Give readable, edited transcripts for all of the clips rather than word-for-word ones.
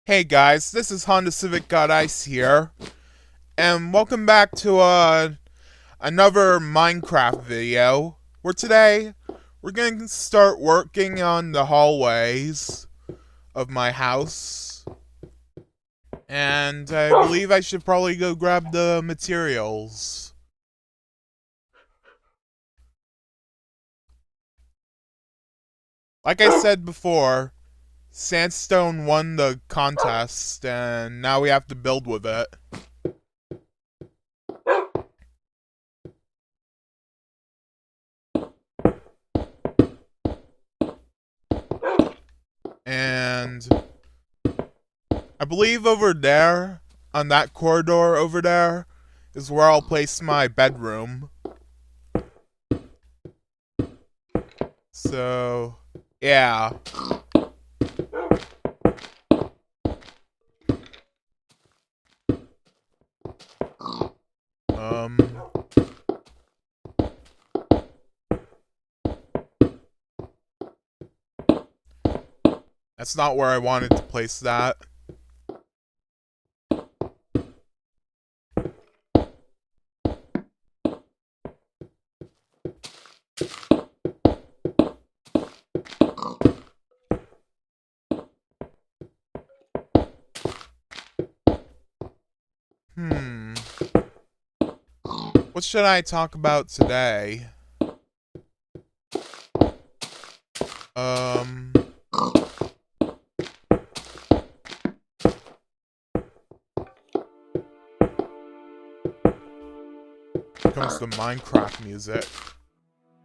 Hey guys, this is Honda Civic Got Ice here, and welcome back to another Minecraft video, where today we're going to start working on the hallways of my house, and I believe I should probably go grab the materials. Like I said before, Sandstone won the contest, and now we have to build with it. And I believe over there, on that corridor over there, is where I'll place my bedroom. So, yeah. Um... That's not where I wanted to place that. What should I talk about today? Here comes the Minecraft music.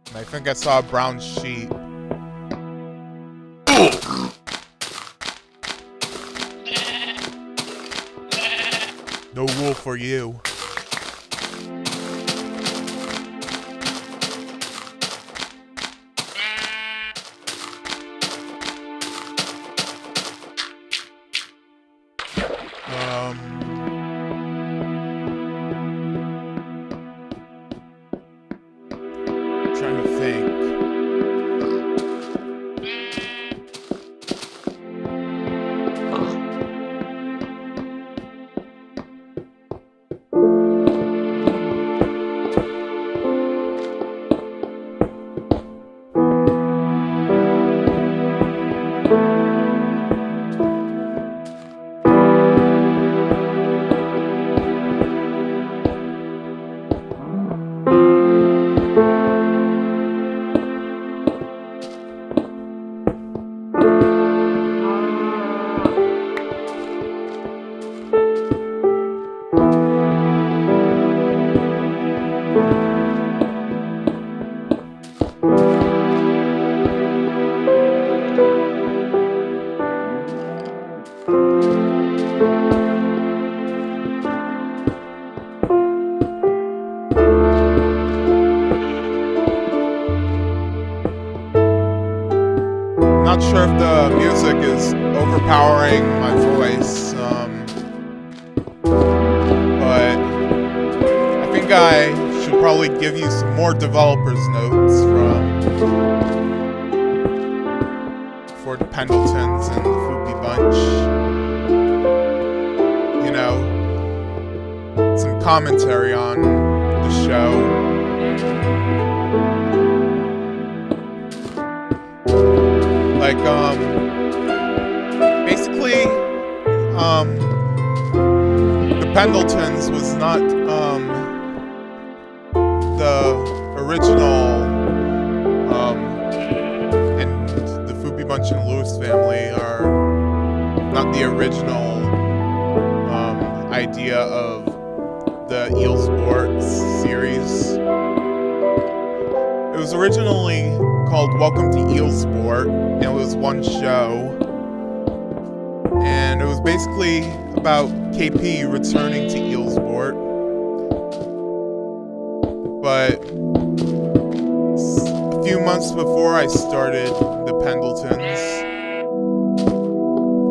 And I think I saw a brown sheep. No wool for you. Trying to think. Not sure if the music is overpowering my voice, but I think I should probably give you some more developers notes for the Pendletons and the Foopy Bunch. You know, some commentary on the show. Like, basically, the Pendletons was not, the original, and the Foopy Bunch and Lewis family are not the original, idea of the Eelsport series. It was originally called Welcome to Eelsport, and it was one show, and it was basically about KP returning to Eelsport, but a few months before I started the Pendletons,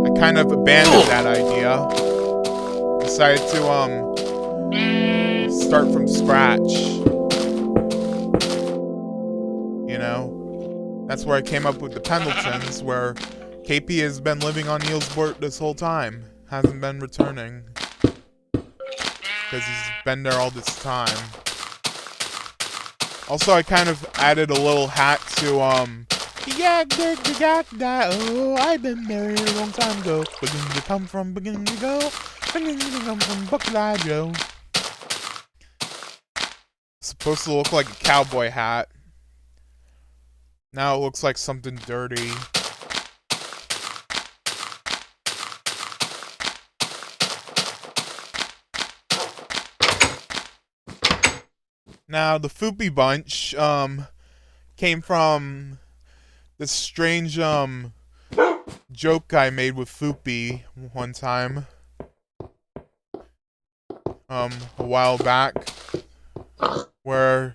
I kind of abandoned that idea, decided to start from scratch. That's where I came up with the Pendletons, where KP has been living on Nielsbort this whole time. Hasn't been returning. Because he's been there all this time. Also, I kind of added a little hat to, oh, I've been married a long time ago. Beginning to come from, beginning to go. Beginning to come from Buckeye Joe. Supposed to look like a cowboy hat. Now it looks like something dirty. Now, the Foopy Bunch, came from this strange, joke I made with Foopy one time, a while back, where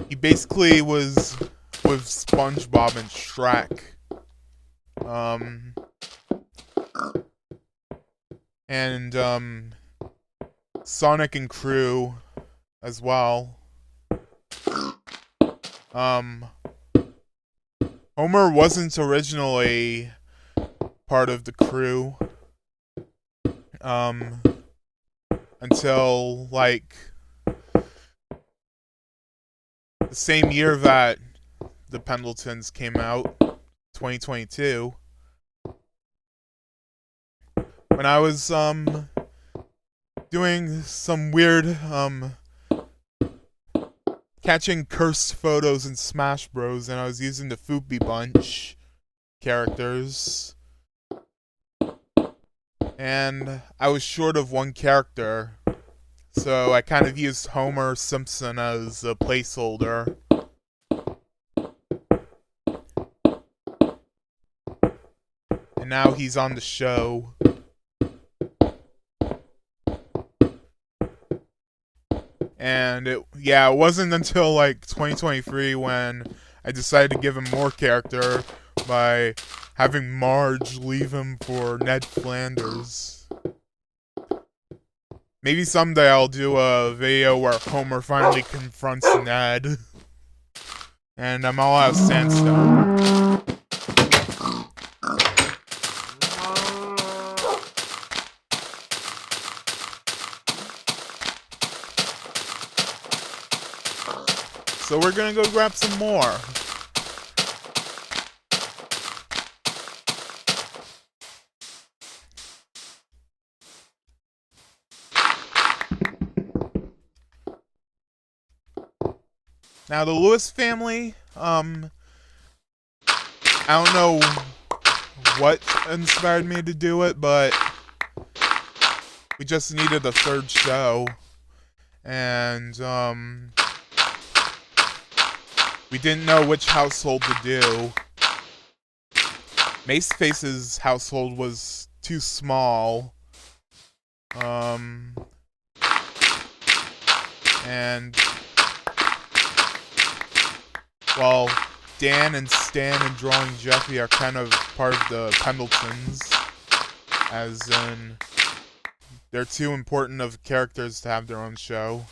he basically was with SpongeBob and Shrek, and, Sonic and crew as well. Homer wasn't originally part of the crew, until, like, the same year that the Pendletons came out, 2022. When I was, doing some weird, catching cursed photos in Smash Bros, and I was using the Foopy Bunch characters. And I was short of one character, so I kind of used Homer Simpson as a placeholder. And now he's on the show. And it wasn't until like 2023 when I decided to give him more character by having Marge leave him for Ned Flanders. Maybe someday I'll do a video where Homer finally confronts Ned. And I'm all out of sandstone. So we're gonna go grab some more. Now the Lewis family, I don't know what inspired me to do it, but we just needed a third show. And, we didn't know which household to do. Maceface's household was too small. And, well, Dan and Stan and Drawing Jeffy are kind of part of the Pendletons. As in, they're too important of characters to have their own show.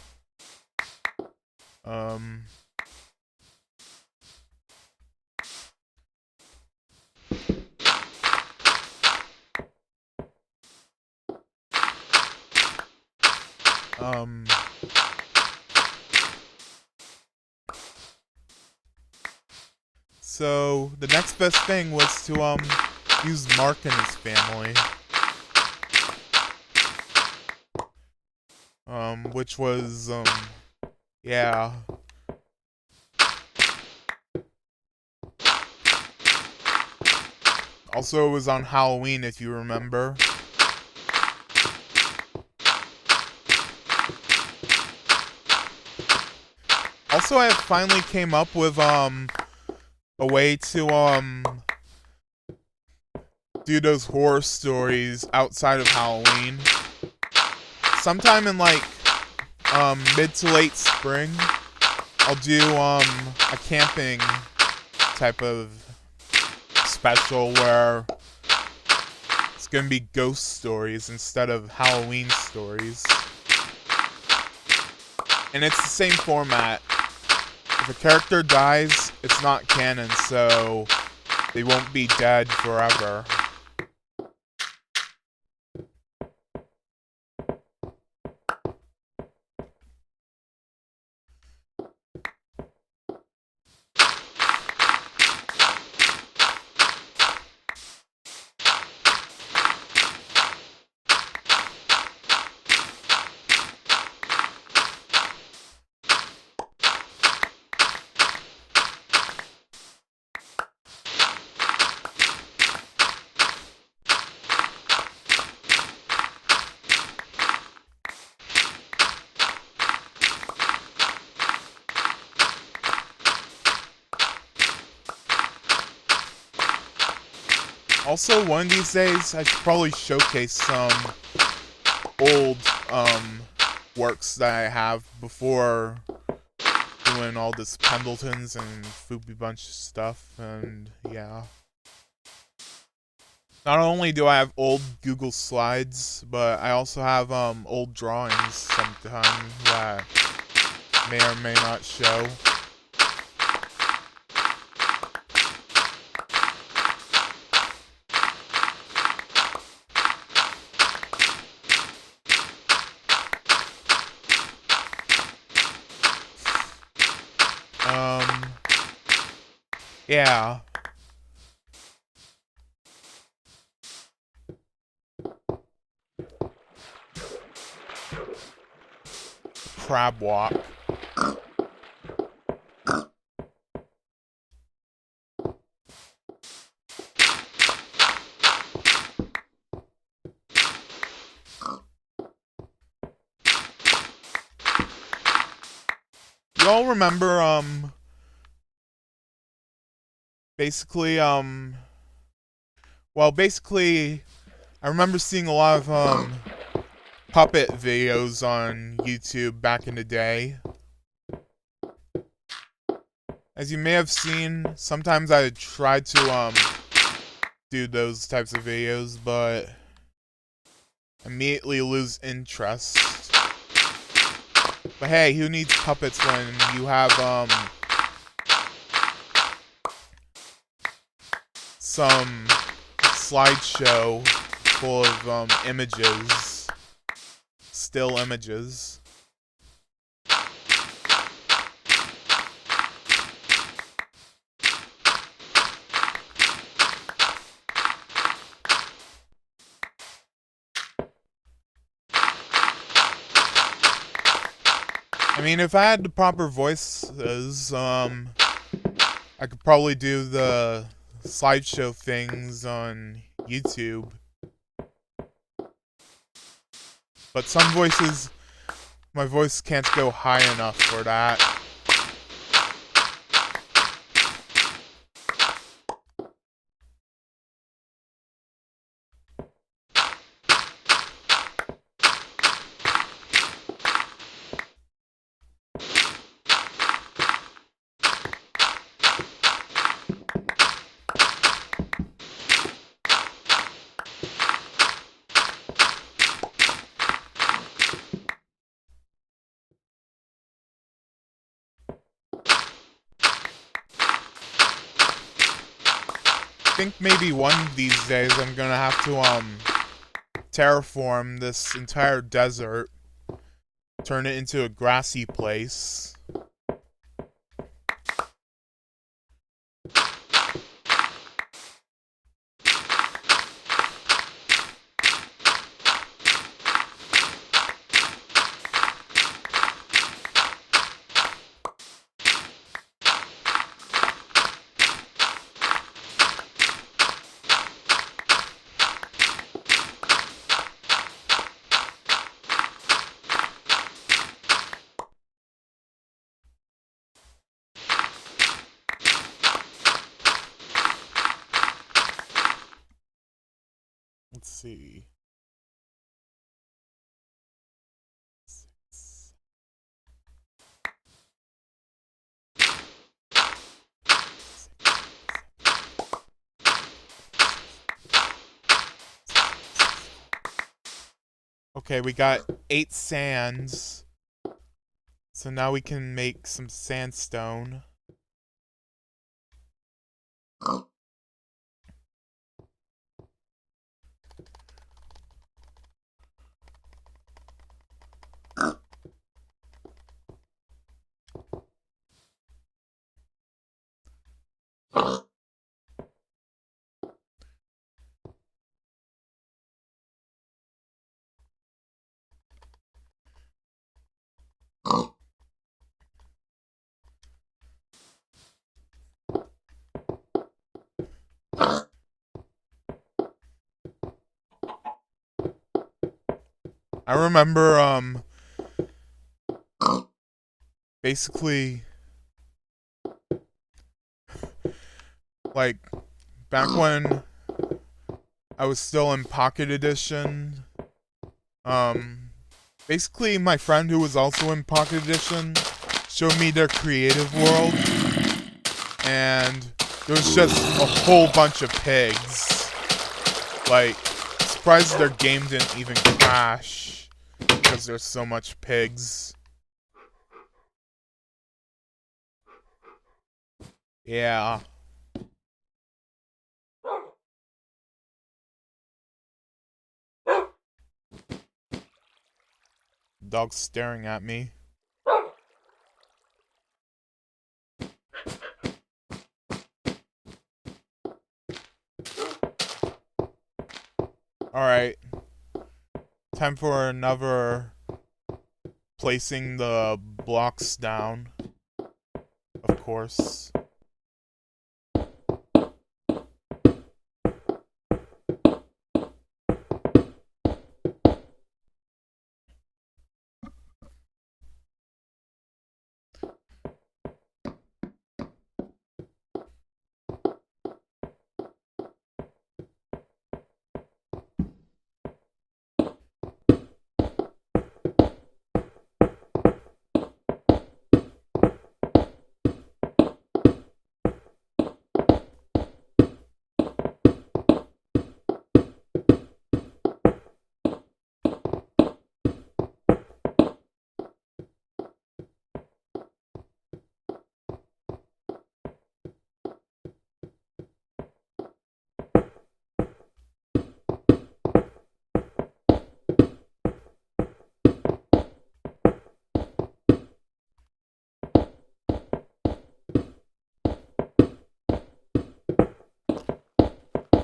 So the next best thing was to use Mark and his family, which was yeah. Also, it was on Halloween, if you remember. Also, I finally came up with a way to do those horror stories outside of Halloween. Sometime in like mid to late spring, I'll do a camping type of special where it's gonna be ghost stories instead of Halloween stories. And it's the same format. If a character dies, it's not canon, so they won't be dead forever. Also, one of these days, I should probably showcase some old works that I have before doing all this Pendletons and Foopy Bunch stuff, and yeah. Not only do I have old Google Slides, but I also have old drawings sometimes that may or may not show. Yeah. Crab walk. Y'all remember, basically, basically, I remember seeing a lot of, puppet videos on YouTube back in the day. As you may have seen, sometimes I try to, do those types of videos, but immediately lose interest. But hey, who needs puppets when you have, some slideshow full of, images. Still images. I mean, if I had the proper voices, I could probably do the slideshow things on YouTube. But some voices, my voice can't go high enough for that. I think maybe one of these days I'm gonna have to terraform this entire desert, turn it into a grassy place. Let's see. Okay, we got 8 sands. So now we can make some sandstone. I remember, basically, like, back when I was still in Pocket Edition, basically my friend who was also in Pocket Edition showed me their creative world, and there was just a whole bunch of pigs. Like, surprised their game didn't even crash, because there's so much pigs. Yeah. Dog's staring at me. Alright. Time for another placing the blocks down. Of course.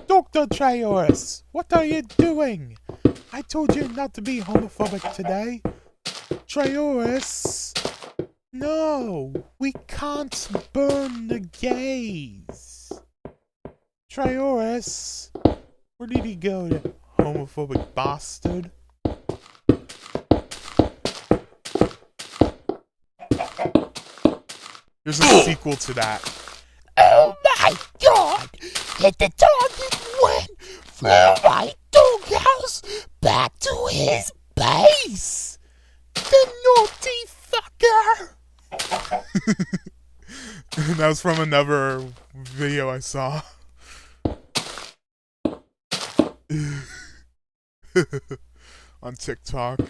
Dr. Trayaurus, what are you doing? I told you not to be homophobic today. Trayaurus, no, we can't burn the gays. Trayaurus, where did he go, the homophobic bastard? There's a sequel to that. Oh my god! Let the target went from my doghouse back to his base! The naughty fucker! That was from another video I saw. On TikTok.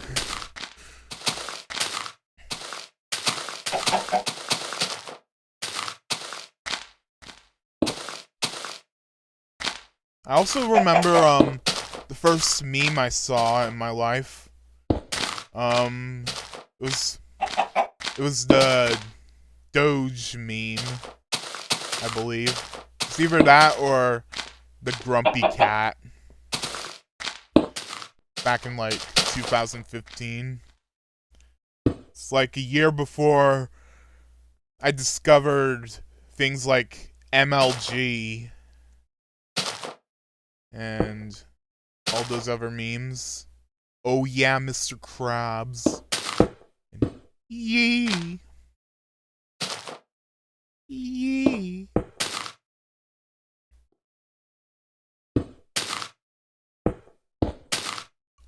I also remember the first meme I saw in my life. It was the Doge meme, I believe. It's either that or the Grumpy Cat. Back in like 2015. It's like a year before I discovered things like MLG and all those other memes. Oh yeah, Mr. Krabs. And yee. Yee.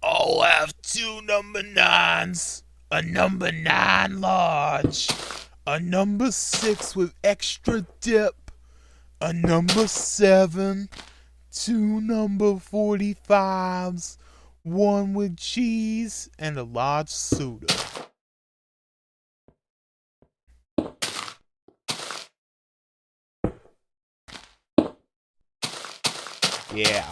I'll have 2 number 9s. A number 9 large. A number 6 with extra dip. A number 7. 2 number 45s. 1 with cheese and a large soda. Yeah.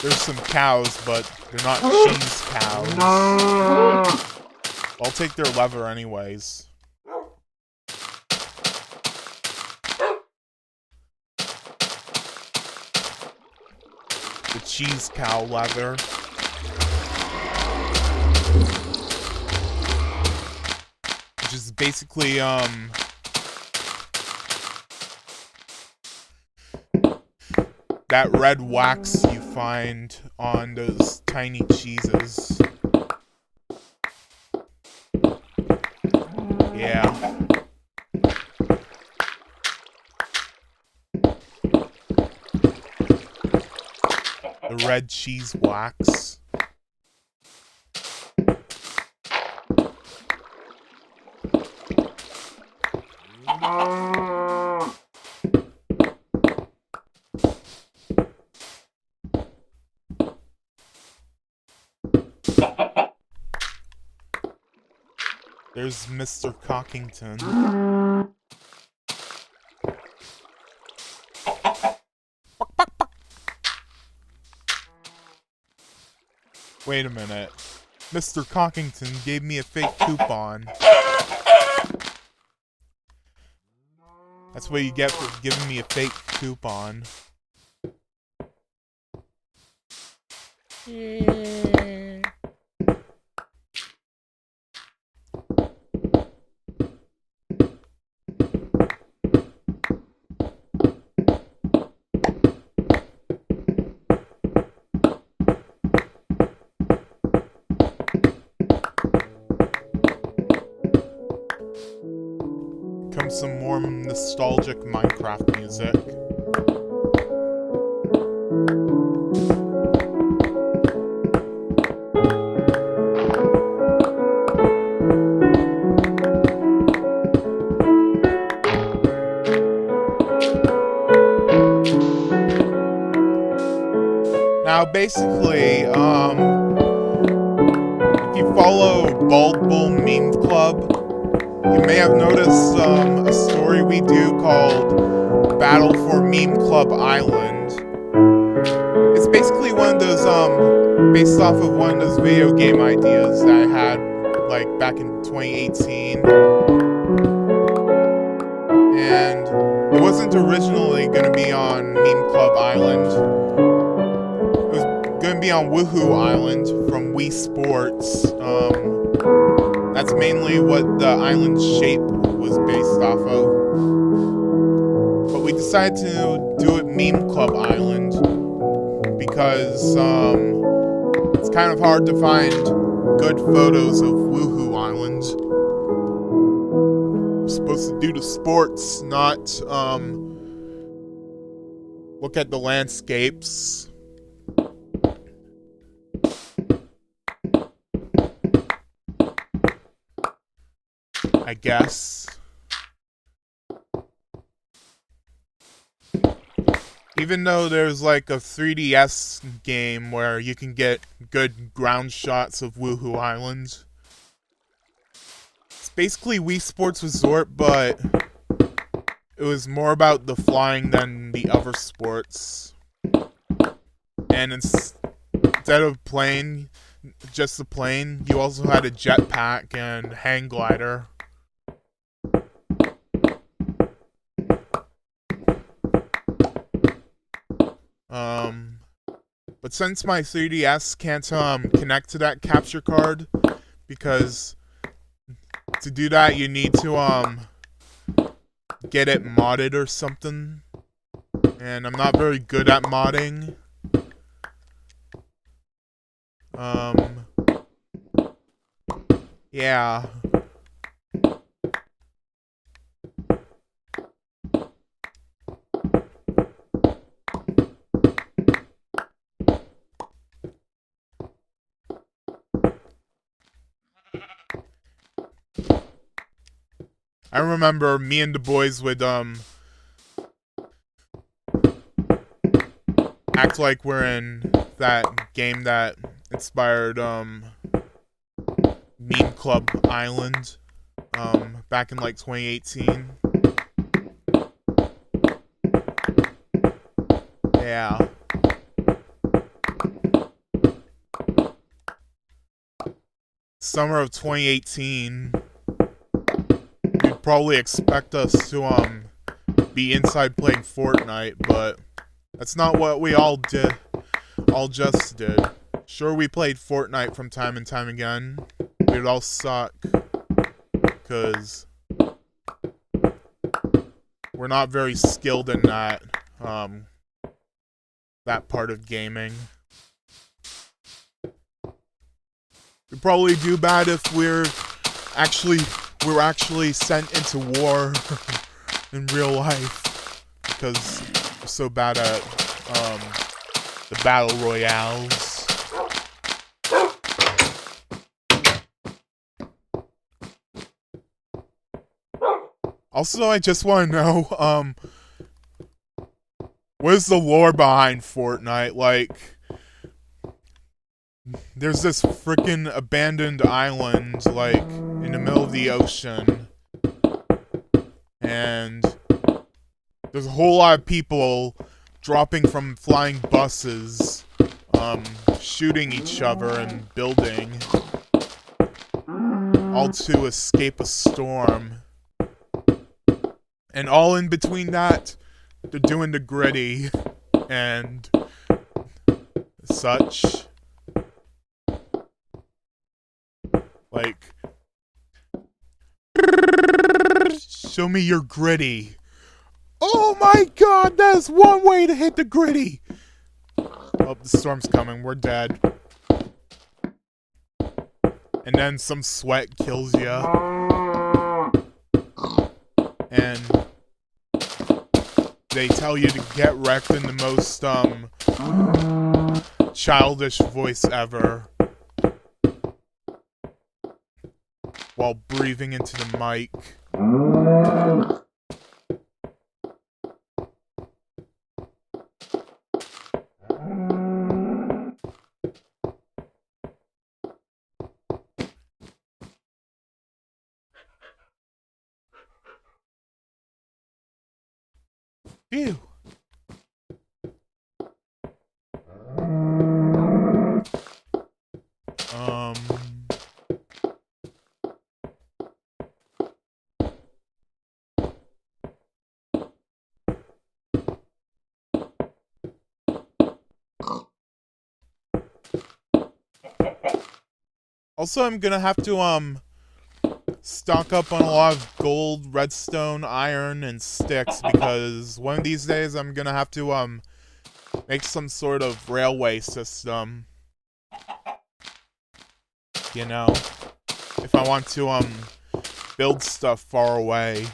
There's some cows, but they're not cheese cows. I'll take their leather anyways. The cheese cow leather. is basically, that red wax you find on those tiny cheeses. Yeah. The red cheese wax. There's Mr. Cockington. Wait a minute. Mr. Cockington gave me a fake coupon. That's what you get for giving me a fake coupon. Comes some more nostalgic Minecraft music. Now, basically, if you follow Bald Bull Meme Club, you may have noticed a story we do called Battle for Meme Club Island. It's basically one of those, based off of one of those video game ideas that I had, like, back in 2018. And it wasn't originally going to be on Meme Club Island. It was going to be on Woohoo Island from Wii Sports. That's mainly what the island's shape was based off of. But we decided to do it Meme Club Island because it's kind of hard to find good photos of Woohoo Island. We're supposed to do the sports, not look at the landscapes. I guess. Even though there's like a 3DS game where you can get good ground shots of Woohoo Island. It's basically Wii Sports Resort, but it was more about the flying than the other sports. And instead of plane, just the plane, you also had a jetpack and hang glider. But since my 3DS can't connect to that capture card, because to do that you need to get it modded or something, and I'm not very good at modding. Yeah. I remember me and the boys would act like we're in that game that inspired Meme Club Island back in like 2018. Yeah. Summer of 2018. You'd probably expect us to be inside playing Fortnite, but that's not what we all just did. Sure, we played Fortnite from time and time again, but it all suck, because because we're not very skilled in that part of gaming. We'd probably do bad if we're actually sent into war in real life, because we're so bad at the battle royales. Also, I just want to know, what is the lore behind Fortnite? Like, there's this freaking abandoned island, like, in the middle of the ocean, and there's a whole lot of people dropping from flying buses, shooting each other and building, all to escape a storm. And all in between that, they're doing the gritty and such. Like, show me your gritty. Oh my god, that's one way to hit the gritty. Oh, the storm's coming. We're dead. And then some sweat kills ya. And they tell you to get wrecked in the most childish voice ever, while breathing into the mic. Phew. Also, I'm gonna have to, stock up on a lot of gold, redstone, iron, and sticks, because one of these days I'm gonna have to, make some sort of railway system. You know? If I want to, build stuff far away.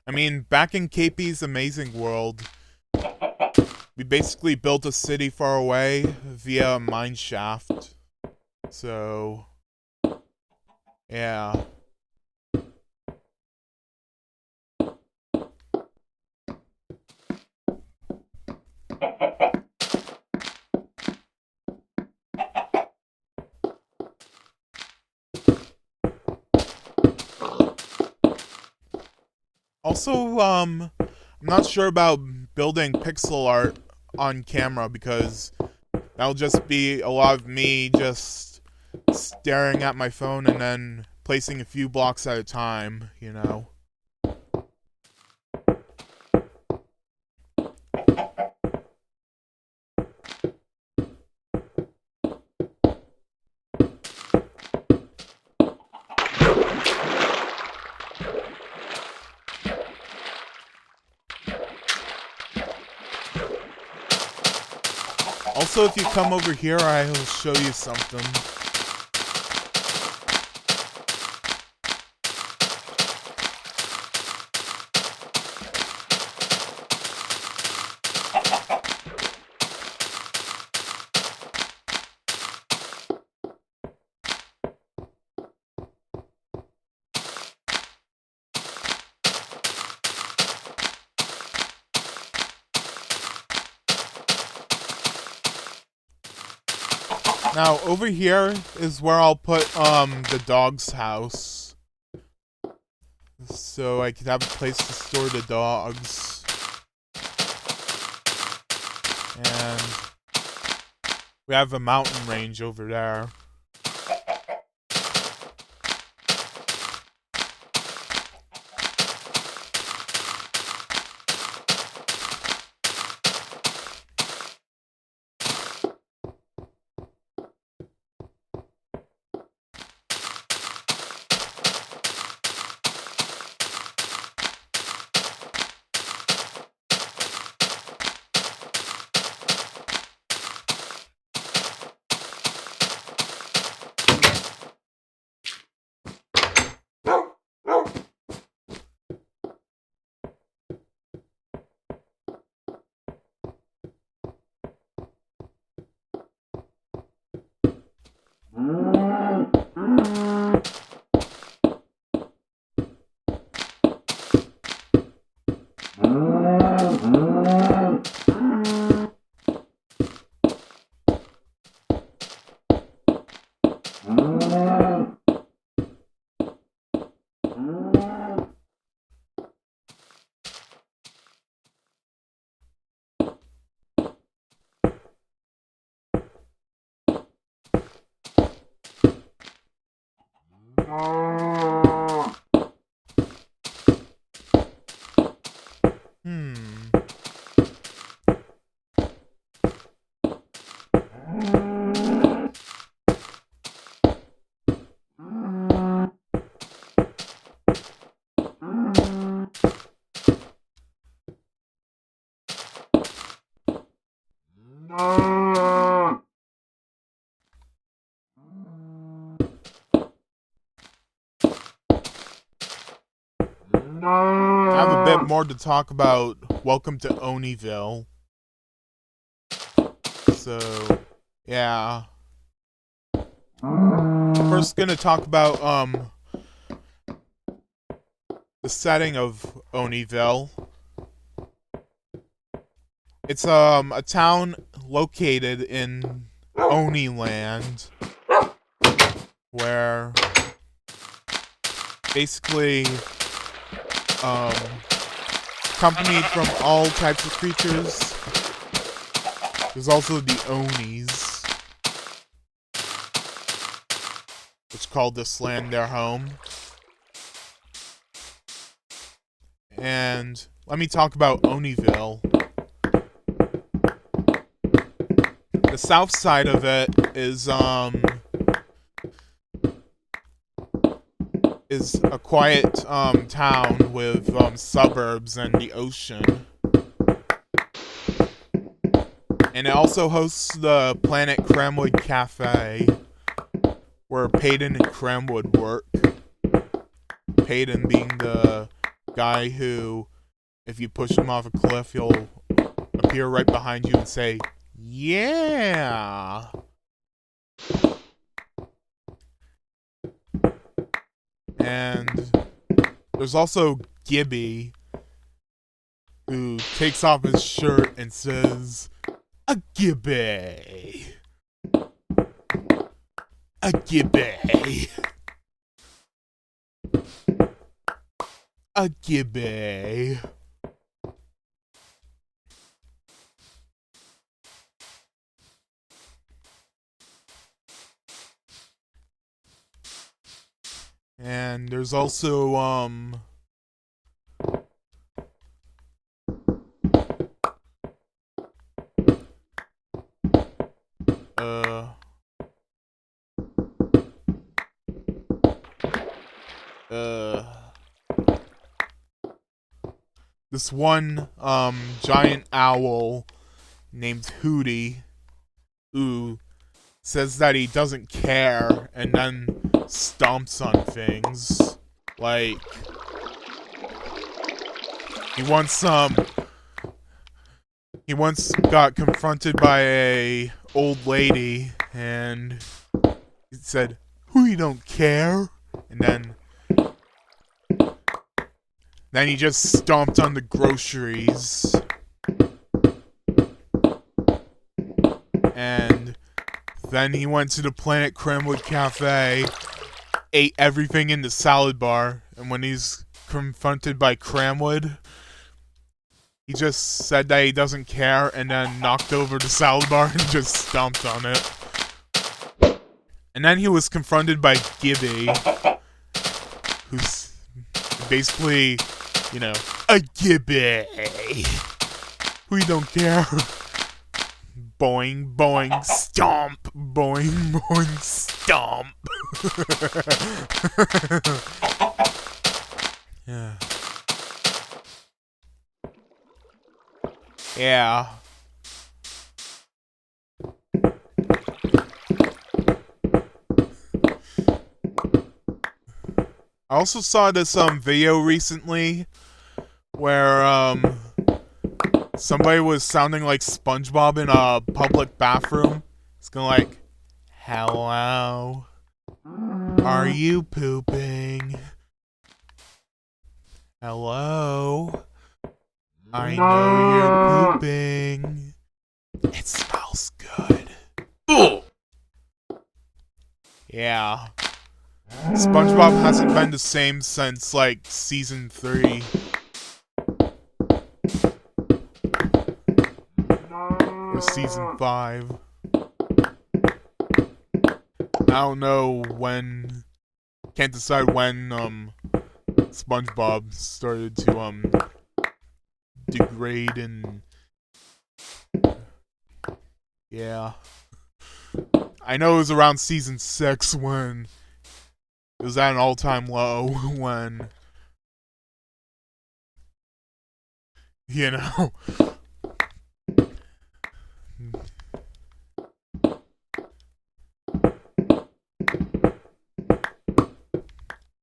I mean, back in KP's Amazing World, we basically built a city far away via a mine shaft. So, yeah. Also, I'm not sure about building pixel art on camera, because that'll just be a lot of me just staring at my phone and then placing a few blocks at a time, you know? Also, if you come over here, I will show you something. Now, over here is where I'll put, the dog's house. So I could have a place to store the dogs. And we have a mountain range over there. I have a bit more to talk about Welcome to Onieville. So, yeah. First gonna talk about the setting of Onieville. It's a town located in Oniland where basically accompanied from all types of creatures. There's also the Onis, which called this land their home. And let me talk about Onieville. The south side of it is a quiet town with suburbs and the ocean. And it also hosts the Planet Cramwood Cafe, where Peyton and Cramwood work. Peyton being the guy who, if you push him off a cliff, he'll appear right behind you and say, "Yeah!" And there's also Gibby, who takes off his shirt and says, "A Gibby! A Gibby! A Gibby!" And there's also this one giant owl named Hootie who says that he doesn't care and then stomps on things. Like, he once got confronted by a old lady and he said, "Who, you don't care?" And then he just stomped on the groceries. And then he went to the Planet Cramwood Cafe, ate everything in the salad bar, and when he's confronted by Cramwood, he just said that he doesn't care and then knocked over the salad bar and just stomped on it. And then he was confronted by Gibby, who's basically, a Gibby. Who, you don't care? Boing, boing, stomp. Boing, boing, stomp. Yeah. Yeah. I also saw this video recently where somebody was sounding like SpongeBob in a public bathroom. It's gonna like, Hello? Are you pooping? Hello? I know you're pooping. It smells good. Yeah. SpongeBob hasn't been the same since, like, season 3. Or season 5. I don't know when... Can't decide when, SpongeBob started to, degrade and... Yeah. I know it was around season 6 when... It was at an all-time low when... You know...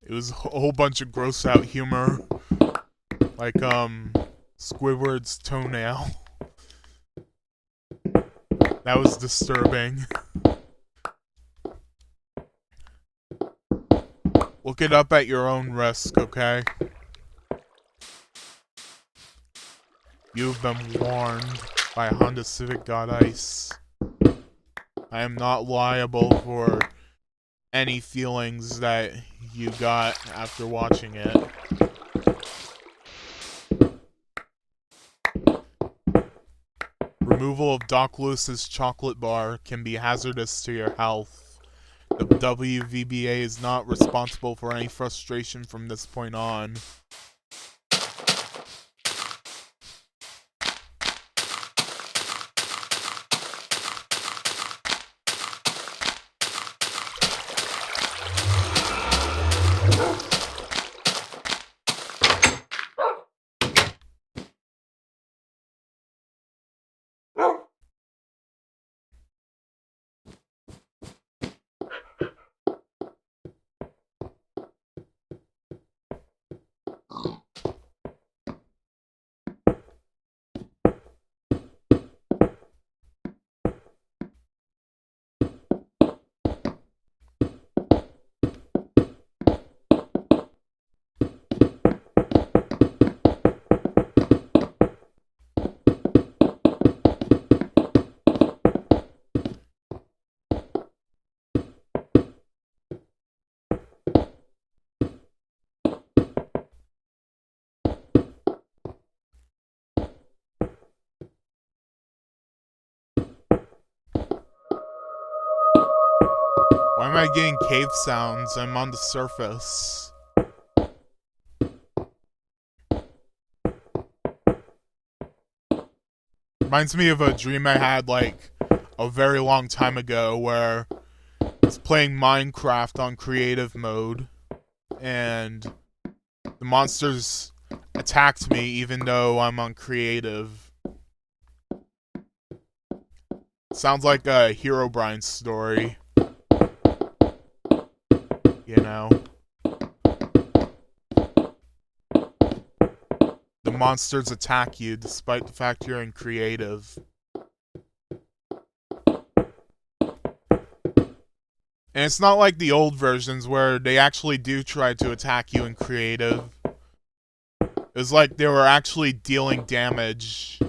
It was a whole bunch of gross out humor. Like, Squidward's toenail. That was disturbing. Look it up at your own risk, okay? You've been warned by Honda Civic God Ice. I am not liable for any feelings that you got after watching it. Removal of Doc Lewis's chocolate bar can be hazardous to your health. The WVBA is not responsible for any frustration from this point on. Why am I getting cave sounds? I'm on the surface. Reminds me of a dream I had, like, a very long time ago where I was playing Minecraft on creative mode, and the monsters attacked me even though I'm on creative. Sounds like a Herobrine story. You know? The monsters attack you despite the fact you're in creative. And it's not like the old versions where they actually do try to attack you in creative. It was like they were actually dealing damage.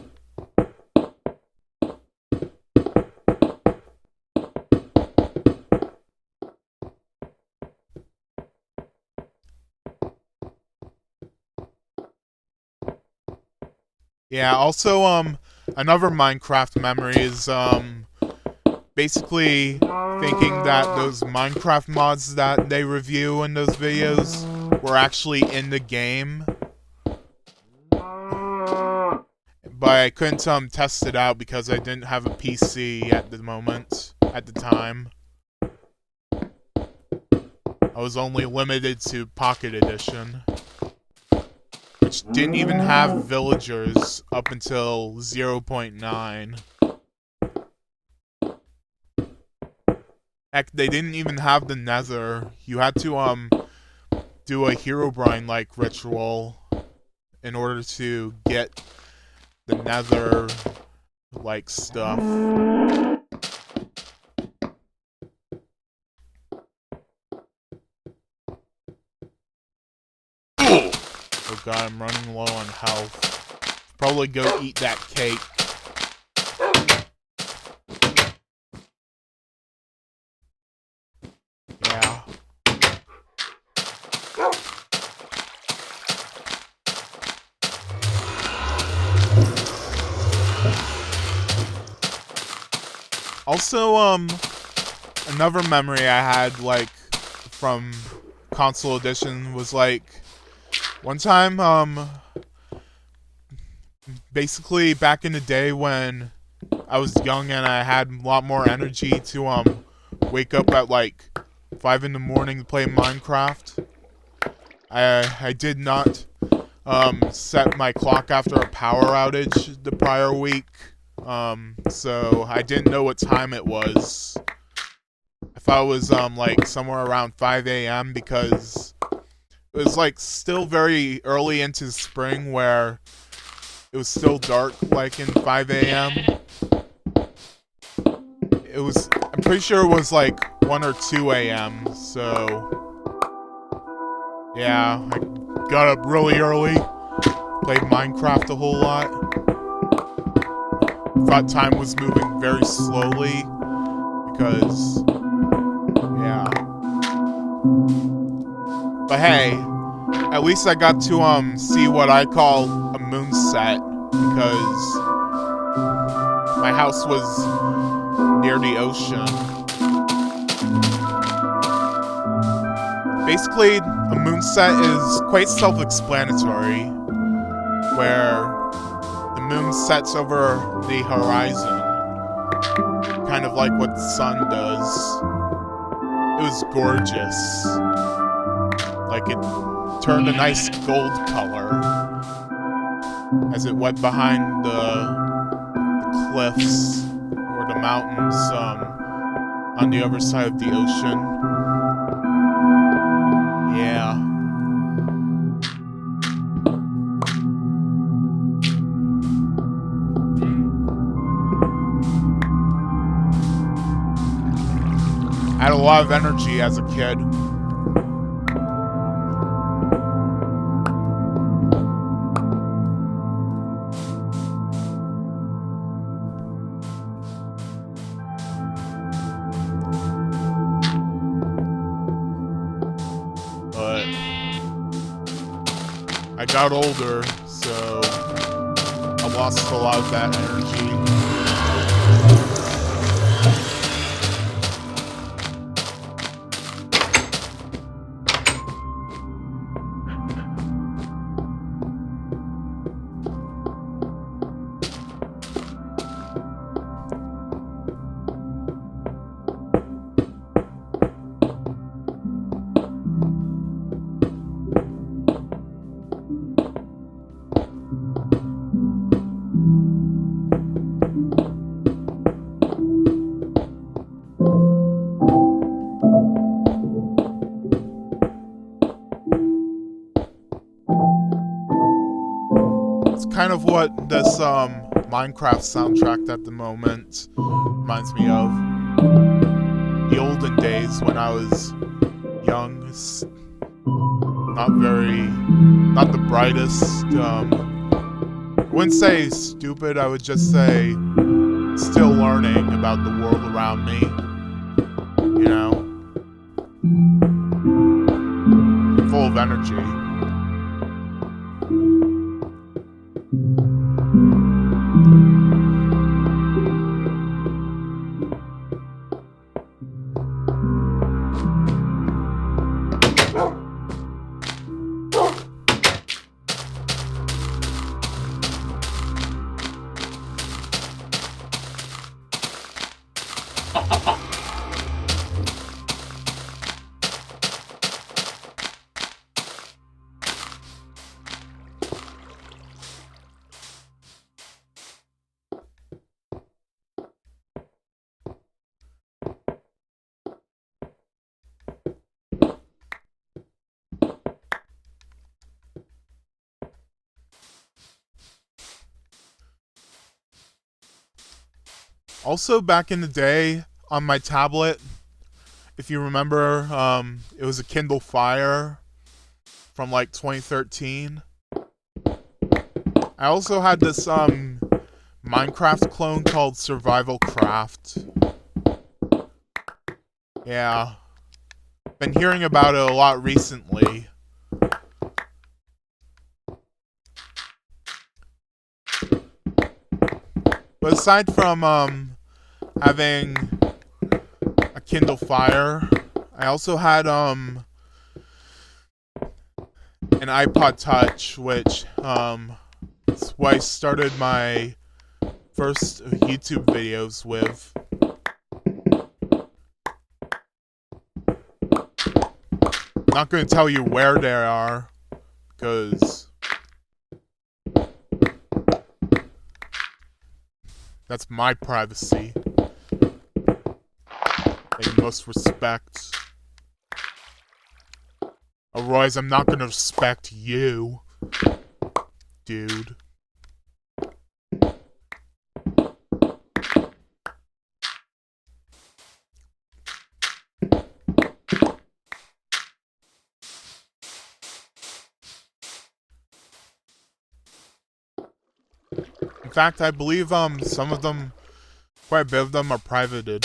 Yeah, also, another Minecraft memory is, basically thinking that those Minecraft mods that they review in those videos were actually in the game. But I couldn't, test it out because I didn't have a PC at the moment, at the time. I was only limited to Pocket Edition, which didn't even have villagers up until 0.9. Heck, they didn't even have the Nether. You had to, do a Herobrine-like ritual in order to get the Nether-like stuff. god, I'm running low on health. Probably go eat that cake. Yeah. Also, another memory I had, like, from console edition was, like, one time, basically back in the day when I was young and I had a lot more energy to, wake up at, like, 5 in the morning to play Minecraft. I did not, set my clock after a power outage the prior week. So I didn't know what time it was. I thought it was, like, somewhere around 5 a.m. because it was, like, still very early into the spring where it was still dark, like, in 5 a.m. I'm pretty sure it was, like, 1 or 2 a.m., so yeah, I got up really early, played Minecraft a whole lot. Thought time was moving very slowly because, yeah. But hey, at least I got to see what I call a moonset because my house was near the ocean. Basically, a moonset is quite self-explanatory, where the moon sets over the horizon, kind of like what the sun does. It was gorgeous. Like, it turned a nice gold color as it went behind the cliffs or the mountains on the other side of the ocean. Yeah. I had a lot of energy as a kid. But I got older, so I lost a lot of that energy. Kind of what this Minecraft soundtrack at the moment reminds me of. The olden days when I was young, not the brightest. I wouldn't say stupid, I would just say still learning about the world around me. You know? Full of energy. Also, back in the day, on my tablet, if you remember, it was a Kindle Fire from like 2013. I also had this Minecraft clone called Survival Craft. Yeah. Been hearing about it a lot recently. But aside from having a Kindle Fire, I also had an iPod Touch, which is what I started my first YouTube videos with. Not going to tell you where they are, because that's my privacy. In most respects. Otherwise, I'm not going to respect you, dude. In fact, I believe some of them, quite a bit of them, are privated.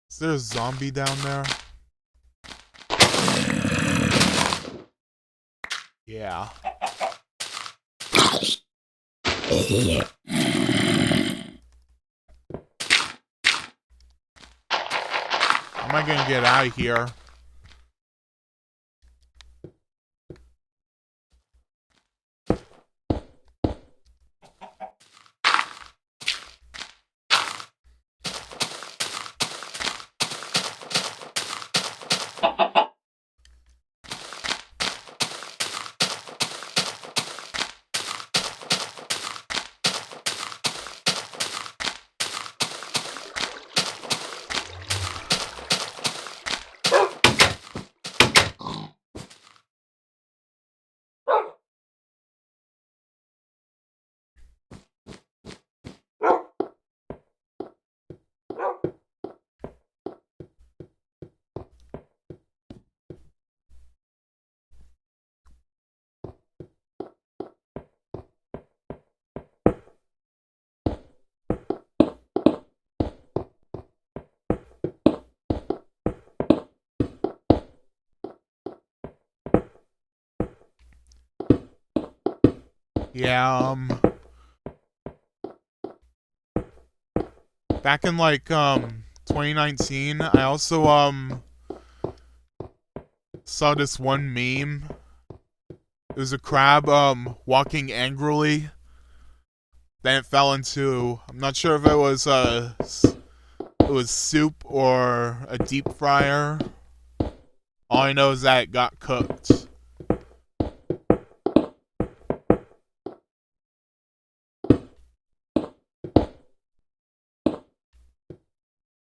Is there a zombie down there? Yeah. How am I gonna get out of here? Yeah, back in like 2019, I also saw this one meme. It was a crab walking angrily. Then it fell into, I'm not sure if it was soup or a deep fryer. All I know is that it got cooked.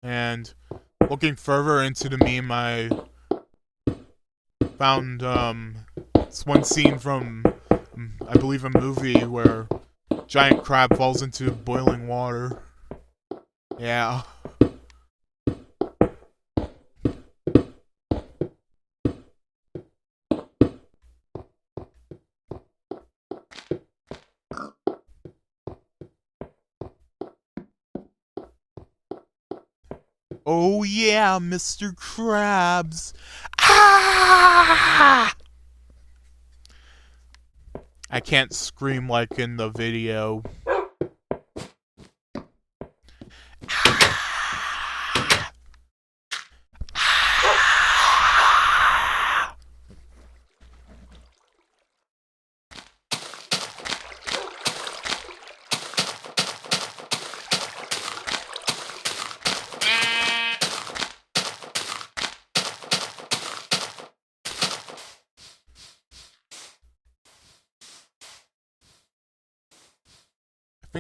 And looking further into the meme, I found this one scene from, I believe, a movie where a giant crab falls into boiling water. Yeah. Oh yeah, Mr. Krabs. Ah! I can't scream like in the video.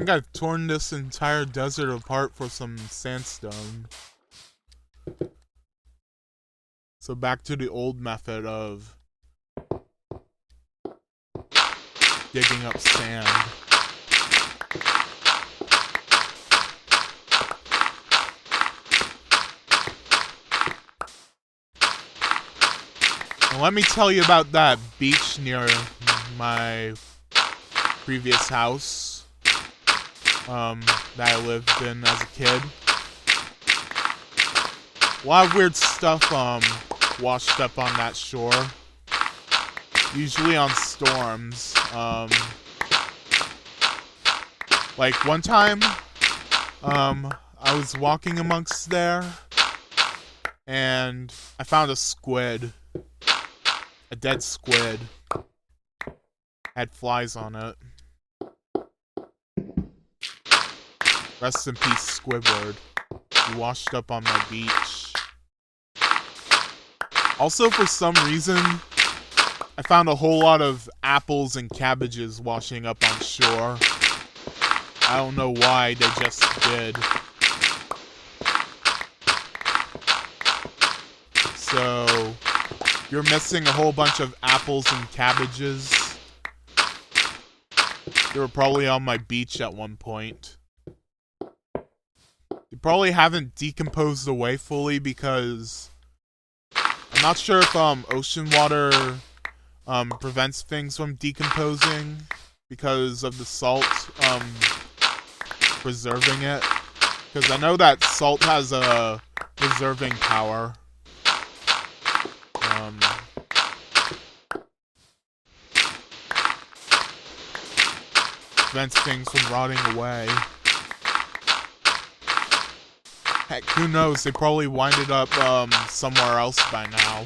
think I've torn this entire desert apart for some sandstone. So back to the old method of digging up sand. And let me tell you about that beach near my previous house that I lived in as a kid. A lot of weird stuff washed up on that shore. Usually on storms. Like one time, I was walking amongst there, and I found a squid. A dead squid. Had flies on it. Rest in peace, Squidward. He washed up on my beach. Also, for some reason, I found a whole lot of apples and cabbages washing up on shore. I don't know why, they just did. So, you're missing a whole bunch of apples and cabbages. They were probably on my beach at one point. They probably haven't decomposed away fully because I'm not sure if ocean water prevents things from decomposing because of the salt preserving it. Because I know that salt has a preserving power. Prevents things from rotting away. Heck, who knows? They probably winded up somewhere else by now.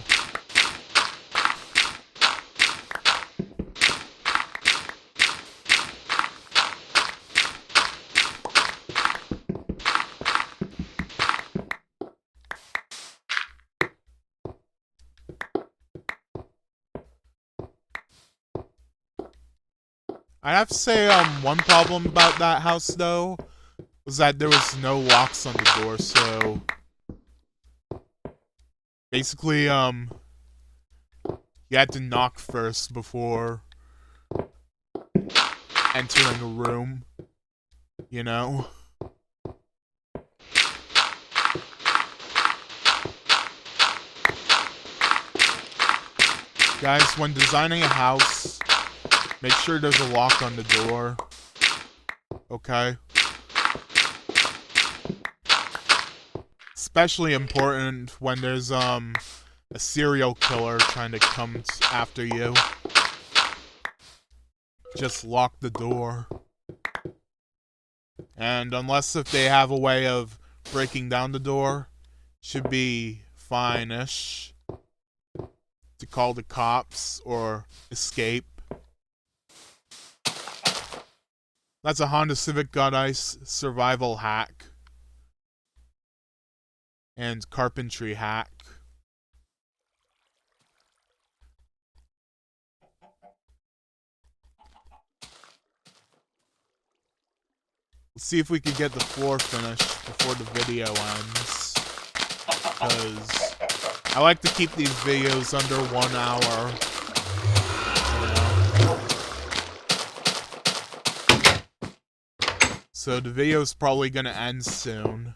I have to say, one problem about that house, though, was that there was no locks on the door, so basically, you had to knock first before entering a room, you know? Guys, when designing a house, make sure there's a lock on the door. Okay? Especially important when there's a serial killer trying to come after you. Just lock the door. And unless if they have a way of breaking down the door, should be fine-ish to call the cops or escape. That's a Honda Civic Got Ice survival hack. And carpentry hack. Let's see if we can get the floor finished before the video ends. Because I like to keep these videos under 1 hour. So the video's probably gonna end soon.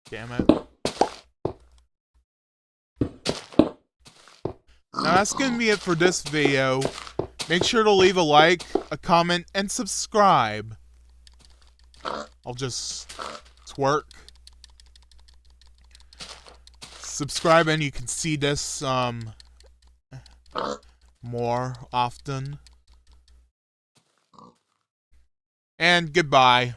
Damn it. Now that's gonna be it for this video. Make sure to leave a like, a comment, and subscribe. I'll just twerk. Subscribe and you can see this more often. And goodbye.